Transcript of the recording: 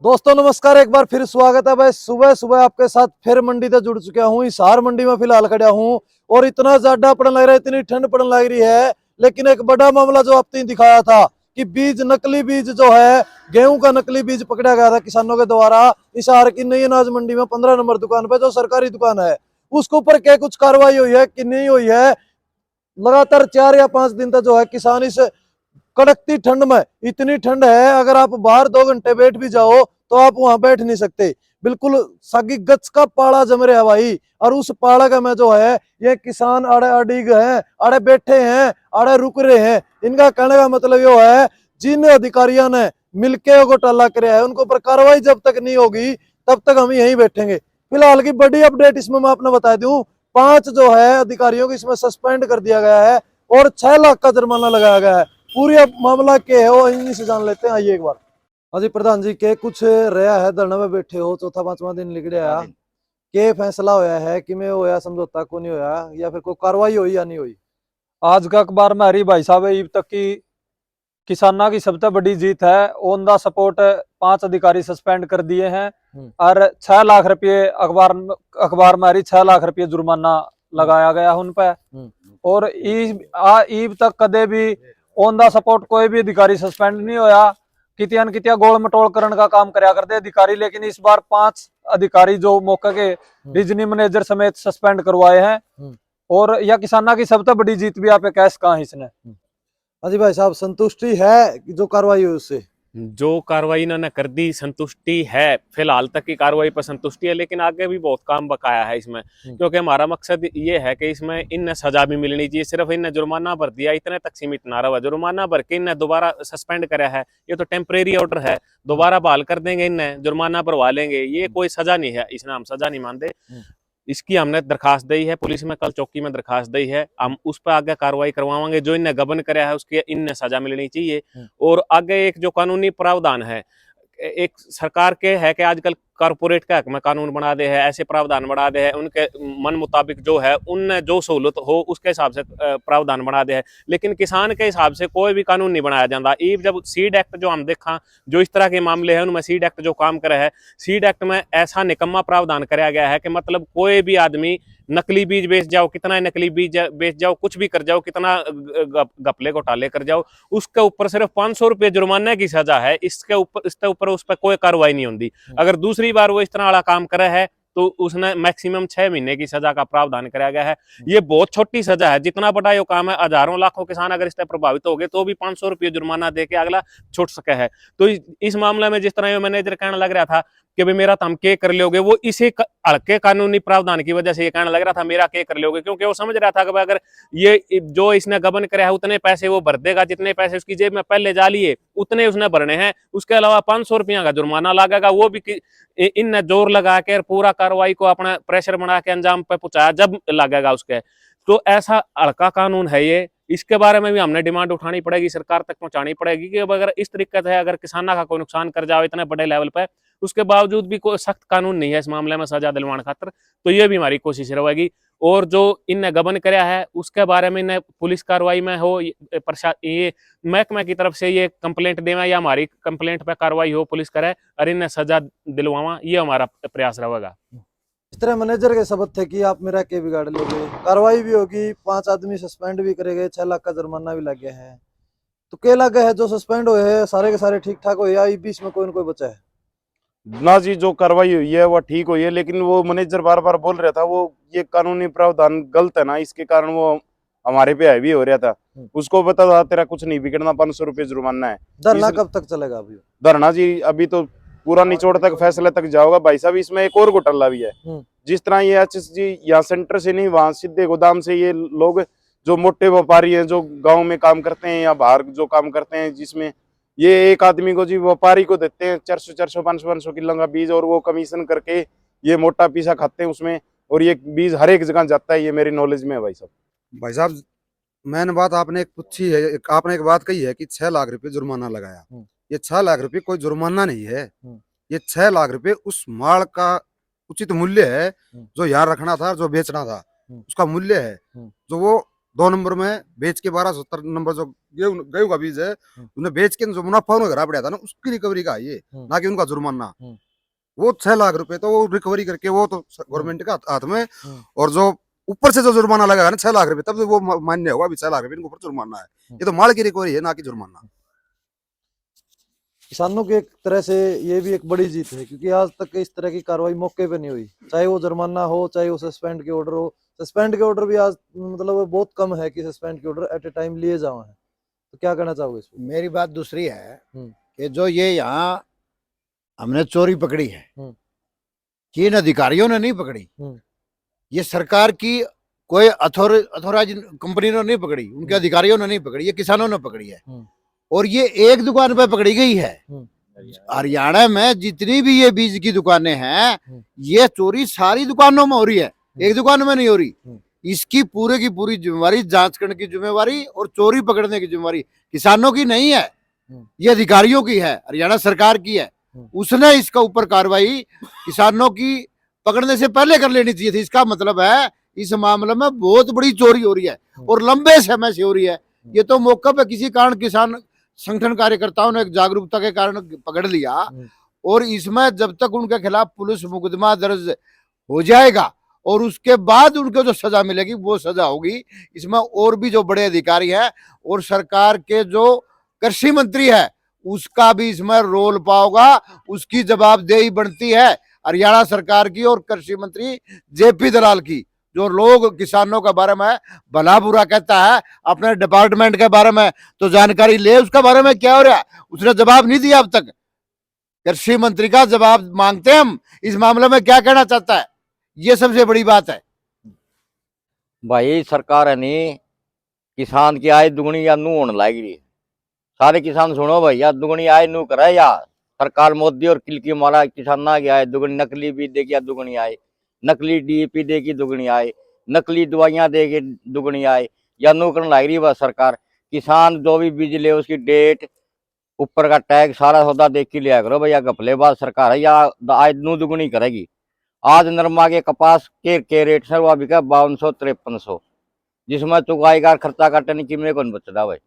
दोस्तों नमस्कार, एक बार फिर स्वागत है भाई। सुबह सुबह आपके साथ फिर मंडी से जुड़ चुका हूँ। हिसार मंडी में फिलहाल खड़ा हूँ और इतना ज्यादा पड़ने लग रहा है, इतनी ठंड पड़ने लग रही है। लेकिन एक बड़ा मामला जो आपने दिखाया था कि बीज, नकली बीज जो है, गेहूं का नकली बीज पकड़ा गया था किसानों के द्वारा हिसार की नई अनाज मंडी में 15 नंबर दुकान पे, जो सरकारी दुकान है। उसके ऊपर क्या कुछ कार्रवाई हुई है कि नहीं हुई है? लगातार 4 या 5 दिन तक जो है किसान इस कड़कती ठंड में, इतनी ठंड है अगर आप बाहर 2 घंटे बैठ भी जाओ तो आप वहां बैठ नहीं सकते। बिल्कुल सागी गच का पाला जम रहा है भाई। और उस पाला का में जो है ये किसान आड़े अड़ीग हैं, आड़े बैठे हैं, आड़े रुक रहे हैं। इनका कहने का मतलब ये है जिन अधिकारियों ने मिलके घोटाला कराया है उनके ऊपर कार्रवाई जब तक नहीं होगी तब तक हम यहीं बैठेंगे। फिलहाल की बड़ी अपडेट इसमें मैं आपने बता दूं, 5 जो है अधिकारियों को इसमें सस्पेंड कर दिया गया है और 6 लाख का जुर्माना लगाया गया है। पूरी अब मामला क्या है वो इन्हीं से जान लेते हैं, आइए एक बार। हाँ जी प्रधान जी, के कुछ रहा है धरना में बैठे हो, चौथा पांचवा दिन लिख गया, के फैसला होया है कि में होया समझौता को नहीं होया या फिर कोई कार्रवाई हुई या नहीं हुई? आज का अखबार में हरी भाई साहब अब तक की किसाना की सबसे बड़ी जीत है। ऑन द सपोर्ट 5 अधिकारी सस्पेंड कर दिए हैं और 6 लाख रुपये अखबार में हरी 6 लाख रुपये जुर्माना लगाया गया है उन पे। और ईब तक कदे भी ऑन द सपोर्ट कोई भी अधिकारी सस्पेंड नहीं होया। कितिया गोल मटोल करने का काम करया करते अधिकारी, लेकिन इस बार 5 अधिकारी जो मौके के रीजनल मैनेजर समेत सस्पेंड करवाए हैं। और यह किसाना की सबसे बड़ी जीत भी आप कैश कहा इसने। हाँ जी भाई साहब, संतुष्टि है कि जो कार्रवाई हुई उससे? जो कार्रवाई इन्होंने कर दी संतुष्टि है। फिलहाल तक की कार्रवाई पर संतुष्टि है, लेकिन आगे भी बहुत काम बकाया है इसमें। क्योंकि हमारा मकसद ये है कि इसमें इन्हें सजा भी मिलनी चाहिए। सिर्फ इन्हें जुर्माना भर दिया इतने तक सीमित ना रहा। जुर्माना भर के इन्हें दोबारा सस्पेंड करा है, ये तो टेम्परेरी ऑर्डर है। दोबारा बहाल कर देंगे, इन्हें जुर्माना भरवा लेंगे, ये कोई सजा नहीं है। इसमें हम सजा नहीं मानते। इसकी हमने दरखास्त दी है पुलिस में, कल चौकी में दरखास्त दी है। हम उस पर आगे कार्रवाई करवाएंगे। जो इन्हें गबन कराया है उसकी इन्हें सजा मिलनी चाहिए। और आगे एक जो कानूनी प्रावधान है, एक सरकार के है कि आजकल कारपोरेट के हक में कानून बना दे है, ऐसे प्रावधान बना दे है, उनके मन मुताबिक जो है उनने जो सहूलत हो उसके हिसाब से प्रावधान बना दे है। लेकिन किसान के हिसाब से कोई भी कानून नहीं बनाया जाता। ईब जब सीड एक्ट जो हम देखा, जो इस तरह के मामले हैं उनमें सीड एक्ट जो काम करे है, सीड एक्ट में ऐसा निकम्मा प्रावधान कराया गया है कि मतलब कोई भी आदमी नकली बीज बेच जाओ, कितना नकली बीज बेच जाओ, कुछ भी कर जाओ, कितना घपले घोटाले कर जाओ, उसके ऊपर सिर्फ 500 रुपये जुर्माने की सजा है। इसके ऊपर उस पर कोई कार्रवाई नहीं होती। अगर दूसरी बार वो इस तरह वाला काम करे है तो उसने मैक्सिमम 6 महीने की सजा का प्रावधान कराया गया है। ये बहुत छोटी सजा है। जितना बड़ा ये काम है, हजारों लाखों किसान अगर इससे प्रभावित हो गए तो भी 500 रुपये जुर्माना दे के अगला छूट सके है। तो इस मामले में जिस तरह ये मैनेजर कहने लग रहा था कि भाई मेरा तम के कर लोगे, वो इसी हल्के कानूनी प्रावधान की वजह से ये कहने लग रहा था मेरा के कर लोगे, क्योंकि वो समझ रहा था कि अगर ये जो इसने गबन कराया है उतने पैसे वो भर देगा, जितने पैसे उसकी जेब में पहले जा लिए उतने उसने भरने हैं। उसके अलावा 500 रुपया का जुर्माना लगेगा, वो भी इन जोर लगा के पूरा कार्रवाई को अपना प्रेशर बना के अंजाम पे पहुंचाया जब लगेगा उसके। तो ऐसा हल्का कानून है ये। इसके बारे में भी हमने डिमांड उठानी पड़ेगी, सरकार तक पहुंचानी पड़ेगी कि अगर इस तरीके से अगर किसाना का कोई नुकसान कर जाओ इतने बड़े लेवल पे, उसके बावजूद भी कोई सख्त कानून नहीं है इस मामले में सजा दिलवाने खातर, तो ये भी हमारी कोशिश रहेगी। और जो इनने गबन कराया है उसके बारे में इन्हें पुलिस कार्रवाई में हो, ये महकमे की तरफ से ये कंप्लेंट देवा या हमारी कंप्लेंट पे कार्रवाई हो, पुलिस करे और इन्हें सजा दिलवावा, ये हमारा प्रयास रहेगा। इस तरह मैनेजर के शब्द थे कि आप मेरा के बिगाड़ लोगे, कार्रवाई भी होगी, 5 आदमी सस्पेंड भी करेंगे, 6 लाख का जुर्माना भी लग गया है। तो क्या लगे है जो सस्पेंड हुए हैं सारे के सारे ठीक ठाक हुए या बीच में कोई न कोई बचा है? ना जी, जो कार्रवाई हुई है वो ठीक हुई है, लेकिन वो मैनेजर बार बार बोल रहा था वो ये कानूनी प्रावधान गलत है ना, इसके कारण वो हमारे पे हावी हो रहा था। उसको बता था तेरा कुछ नहीं बिगड़ना, 500 रुपये जुर्माना है। धरना कब तक चलेगा अभी? धरना जी अभी तो पूरा निचोड़ तक फैसले तक जाओगा भाई साहब। इसमें एक और घोटाला भी है। जिस तरह ये HSG यहाँ सेंटर से नहीं, वहां सीधे गोदाम से ये लोग जो मोटे व्यापारी हैं जो गाँव में काम करते हैं या बाहर जो काम करते हैं, जिसमें ये एक आदमी को जी व्यापारी को देते हैं 400 500 किलो का बीज, और वो कमीशन करके ये मोटा पीसा खाते हैं उसमें, और ये बीज हर एक जगह जाता है। ये मेरी नॉलेज में है भाई साहब। भाई साहब मैंने बात आपने एक पूछी है, आपने एक बात कही है कि 6 लाख रुपए जुर्माना लगाया। ये 6 लाख रुपए कोई जुर्माना नहीं है। ये 6 लाख रुपए उस माल का उचित मूल्य है जो यहाँ रखना था, जो बेचना था, उसका मूल्य है जो वो 2 नंबर में बेच के 1270 नंबर जो गेहूं का बीज है, उन्हें बेच के जो मुनाफा उन्हें घर पड़ा था ना, उसकी रिकवरी का है ये, ना कि उनका जुर्माना। वो 6 लाख रुपए तो वो रिकवरी करके वो तो गवर्नमेंट का हाथ में, और जो ऊपर से जो जुर्माना लगेगा ना 6 लाख रुपए, तब वो मान्य होगा। अभी 6 लाख रुपए इनके ऊपर जुर्माना है। ये तो माल की रिकवरी है, ना कि जुर्माना। किसानों की एक तरह से ये भी एक बड़ी जीत है, क्योंकि आज तक इस तरह की कार्रवाई मौके पे नहीं हुई, चाहे वो जुर्माना हो, चाहे वो सस्पेंड के ऑर्डर हो। सस्पेंड के ऑर्डर भी आज मतलब बहुत कम है कि सस्पेंड के ऑर्डर एट ए टाइम लिए जाओ हैं। तो क्या कहना चाहोगे इस पे? मेरी बात दूसरी है कि जो ये यहाँ हमने चोरी पकड़ी है, कि इन अधिकारियों ने नहीं पकड़ी, ये सरकार की कोई अथॉराइज कंपनी ने नहीं पकड़ी, उनके अधिकारियों ने नहीं पकड़ी, ये किसानों ने पकड़ी है। और ये एक दुकान पे पकड़ी गई है। हरियाणा में जितनी भी ये बीज की दुकानें हैं, ये चोरी सारी दुकानों में हो रही है, एक दुकान में नहीं हो रही। इसकी पूरे की पूरी जिम्मेवारी जांच करने की जिम्मेवारी और चोरी पकड़ने की जिम्मेवारी किसानों की नहीं है, ये अधिकारियों की है, हरियाणा सरकार की है। उसने इसका ऊपर कार्रवाई किसानों की पकड़ने से पहले कर लेनी चाहिए थी। इसका मतलब है इस मामले में बहुत बड़ी चोरी हो रही है और लंबे समय से हो रही है। ये तो मौके पे किसी कारण किसान संगठन कार्यकर्ताओं ने एक जागरूकता के कारण पकड़ लिया, और इसमें जब तक उनके खिलाफ पुलिस मुकदमा दर्ज हो जाएगा और उसके बाद उनको जो सजा मिलेगी वो सजा होगी। इसमें और भी जो बड़े अधिकारी हैं और सरकार के जो कृषि मंत्री है उसका भी इसमें रोल पाओगा, उसकी जवाबदेही बनती है हरियाणा सरकार की और कृषि मंत्री जेपी दलाल की। जो लोग किसानों के बारे में भला बुरा कहता है अपने डिपार्टमेंट के बारे में, तो जानकारी ले उसके बारे में क्या हो रहा है। उसने जवाब नहीं दिया अब तक। कृषि मंत्री का जवाब मांगते हैं हम, इस मामले में क्या कहना चाहता है, ये सबसे बड़ी बात है। भाई सरकार है नी किसान की आय दुगनी या नू होने लगी। सारे किसान सुनो भाई, या दुगनी आय नू करे या सरकार मोदी और किलकी मारा किसान ना की आय दुगनी, नकली बीज देगी या दुगनी आय, नकली डीएपी देगी दुगनी आय, नकली दवाइयां देगी दुगनी आय, या नू करने लग रही बस सरकार। किसान जो भी बीज ले उसकी डेट ऊपर का टैग सारा सौदा देख के लिया करो भैया। घपलेबाज सरकार है, या आय नू दुगनी करेगी। आज नरमा के कपास के रेट सर वो बिका 5200-5300, जिसमें चुकाई का खर्चा काटने की में कौन बचता भाई।